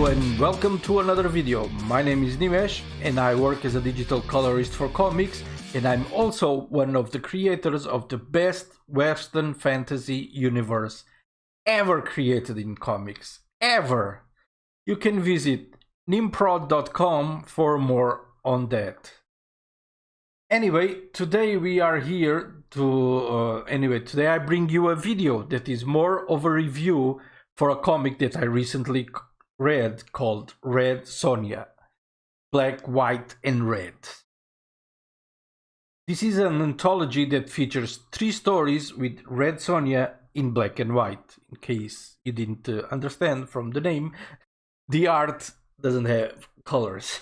and welcome to another video. My name is Nimesh and I work as a digital colorist for comics, and I'm also one of the creators of the best Western fantasy universe ever created in comics. Ever! You can visit nimprod.com for more on that. Anyway, today we are here to... today I bring you a video that is more of a review for a comic that I recently read called Red Sonja, Black, White and Red. This is an anthology that features 3 stories with Red Sonja in black and white. In case you didn't understand from the name, the art doesn't have colors.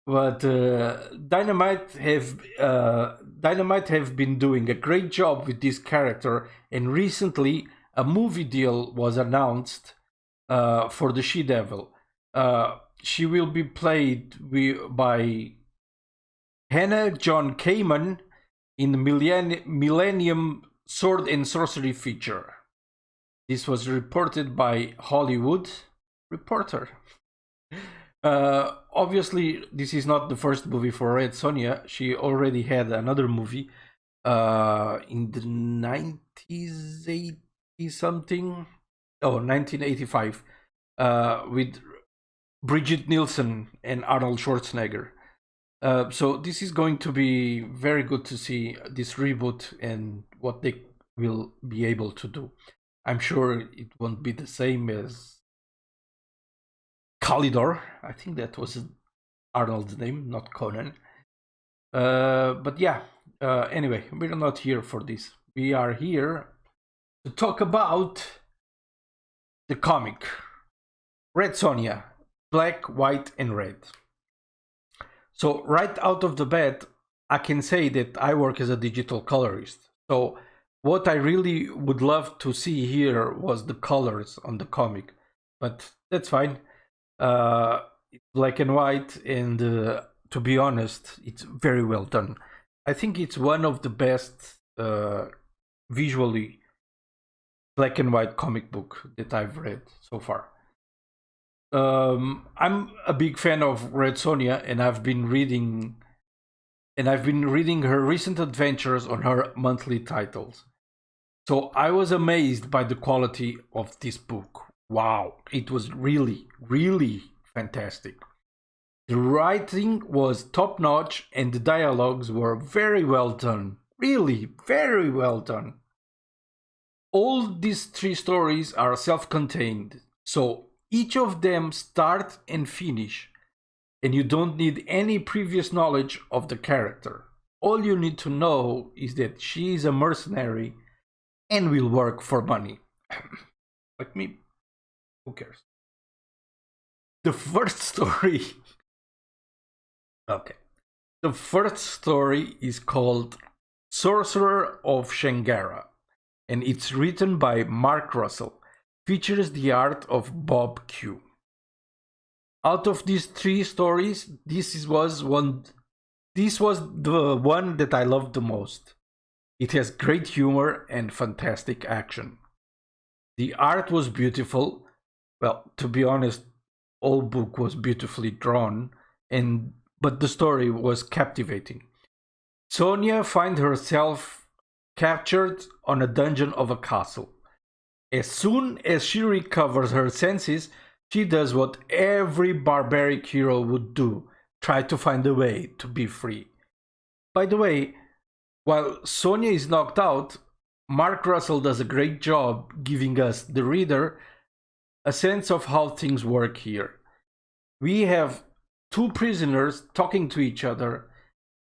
But Dynamite have been doing a great job with this character, and recently a movie deal was announced for the She-Devil. She will be played by Hannah John Kamen in the Millennium Sword and Sorcery feature. This was reported by Hollywood Reporter. Obviously, this is not the first movie for Red Sonja. She already had another movie in the 90s, 80 something. Oh, 1985, with Bridget Nielsen and Arnold Schwarzenegger. So this is going to be very good to see this reboot and what they will be able to do. I'm sure it won't be the same as Kalidor. I think that was Arnold's name, not Conan. But yeah, anyway, we're not here for this. We are here to talk about the comic Red Sonja, Black, White and Red. So right out of the bat, I can say that I work as a digital colorist. So what I really would love to see here was the colors on the comic, but that's fine. It's black and white, and to be honest, it's very well done. I think it's one of the best visually black and white comic book that I've read so far. I'm a big fan of Red Sonja, and I've been reading her recent adventures on her monthly titles. So I was amazed by the quality of this book. Wow, it was really, really fantastic. The writing was top notch and the dialogues were very well done. Really, very well done. All these 3 stories are self-contained, so each of them start and finish, and you don't need any previous knowledge of the character. All you need to know is that she is a mercenary and will work for money. Like me, who cares? The first story... Okay. The first story is called Sorcerer of Shangera, and it's written by Mark Russell. Features the art of Bob Q. Out of these 3 stories, this was the one that I loved the most. It has great humor and fantastic action. The art was beautiful. Well, to be honest, all book was beautifully drawn, but the story was captivating. Sonja finds herself captured on a dungeon of a castle. As soon as she recovers her senses, she does what every barbaric hero would do: try to find a way to be free. By the way, while Sonja is knocked out, Mark Russell does a great job giving us, the reader, a sense of how things work here. We have 2 prisoners talking to each other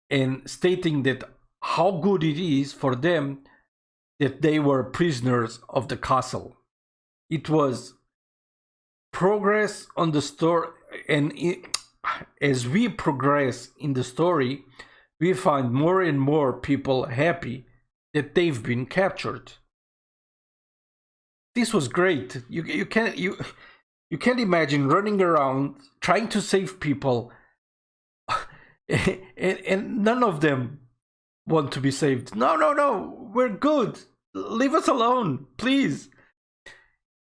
and stating that how good it is for them that they were prisoners of the castle. It was progress on the story, and as we progress in the story, we find more and more people happy that they've been captured. This was great. You can't imagine running around trying to save people, and none of them want to be saved. No, we're good. Leave us alone, please.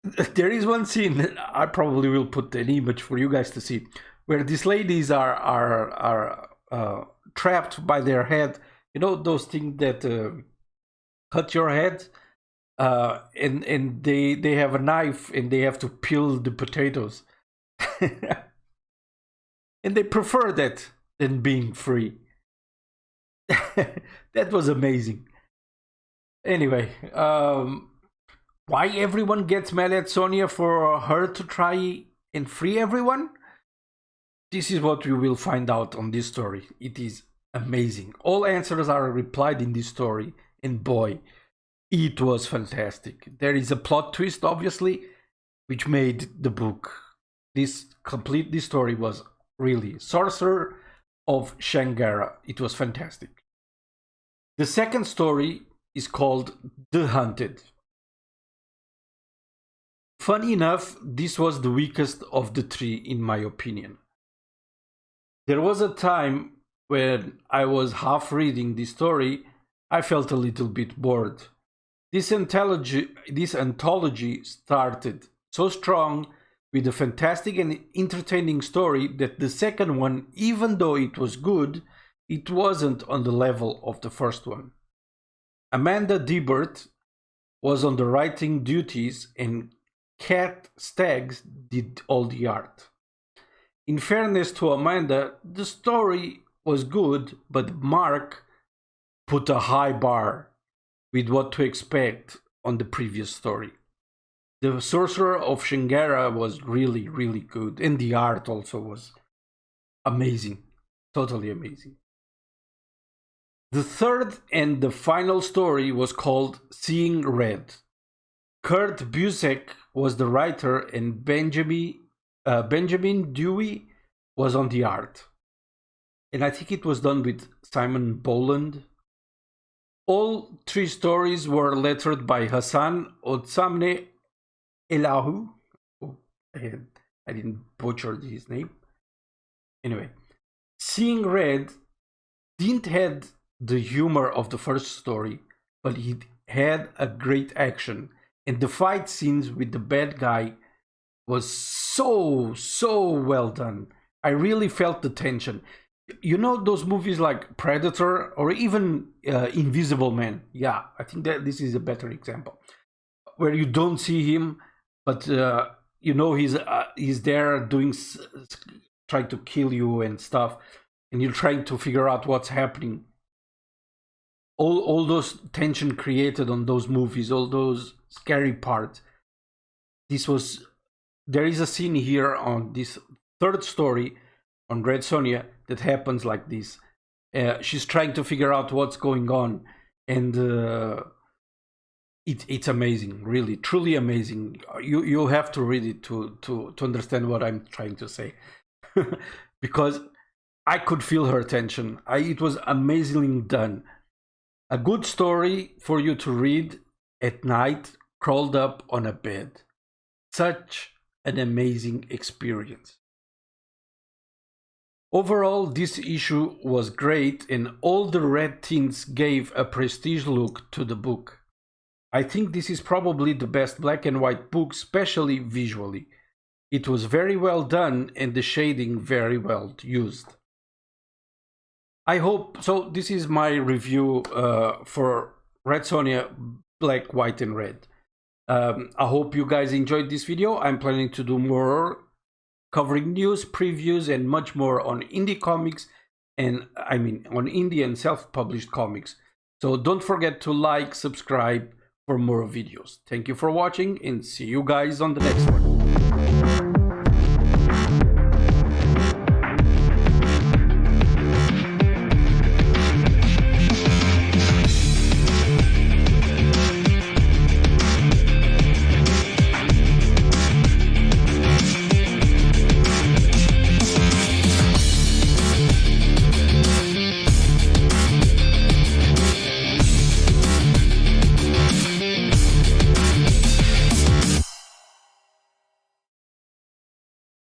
There is one scene, I probably will put an image for you guys to see, where these ladies are trapped by their head. You know those things that cut your head, and they have a knife and they have to peel the potatoes, and they prefer that than being free. That was amazing. Anyway, why everyone gets mad at Sonja for her to try and free everyone? This is what we will find out on this story. It is amazing. All answers are replied in this story, and boy, it was fantastic. There is a plot twist, obviously, which made the book. This story was really Sorcerer of Shangera. It was fantastic. The second story is called The Hunted. Funny enough, this was the weakest of the three in my opinion. There was a time when I was half reading this story, I felt a little bit bored. This anthology started so strong with a fantastic and entertaining story that the second one, even though it was good, it wasn't on the level of the first one. Amanda Debert was on the writing duties and Kat Staggs did all the art. In fairness to Amanda, the story was good, but Mark put a high bar with what to expect on the previous story. The Sorcerer of Shangera was really, really good, and the art also was amazing, totally amazing. The third and the final story was called Seeing Red. Kurt Busiek was the writer and Benjamin Dewey was on the art. And I think it was done with Simon Boland. All three stories were lettered by Hassan Otsamne Elahu. Oh, I didn't butcher his name. Anyway, Seeing Red didn't have the humor of the first story, but it had a great action. And the fight scenes with the bad guy was so well done. I really felt the tension. You know those movies like Predator or even Invisible Man? Yeah, I think that this is a better example. Where you don't see him, but you know he's there doing, trying to kill you and stuff. And you're trying to figure out what's happening. All those tension created on those movies, all those scary parts. There is a scene here on this third story on Red Sonja that happens like this. She's trying to figure out what's going on, and it's amazing, really, truly amazing. You have to read it to understand what I'm trying to say, because I could feel her tension. It was amazingly done. A good story for you to read at night, curled up on a bed. Such an amazing experience. Overall, this issue was great, and all the red tints gave a prestige look to the book. I think this is probably the best black and white book, especially visually. It was very well done and the shading very well used. I hope so. This is my review for Red Sonja, Black, White, and Red. I hope you guys enjoyed this video. I'm planning to do more covering news, previews, and much more on indie comics, and on indie and self-published comics. So don't forget to like, subscribe for more videos. Thank you for watching, and see you guys on the next one.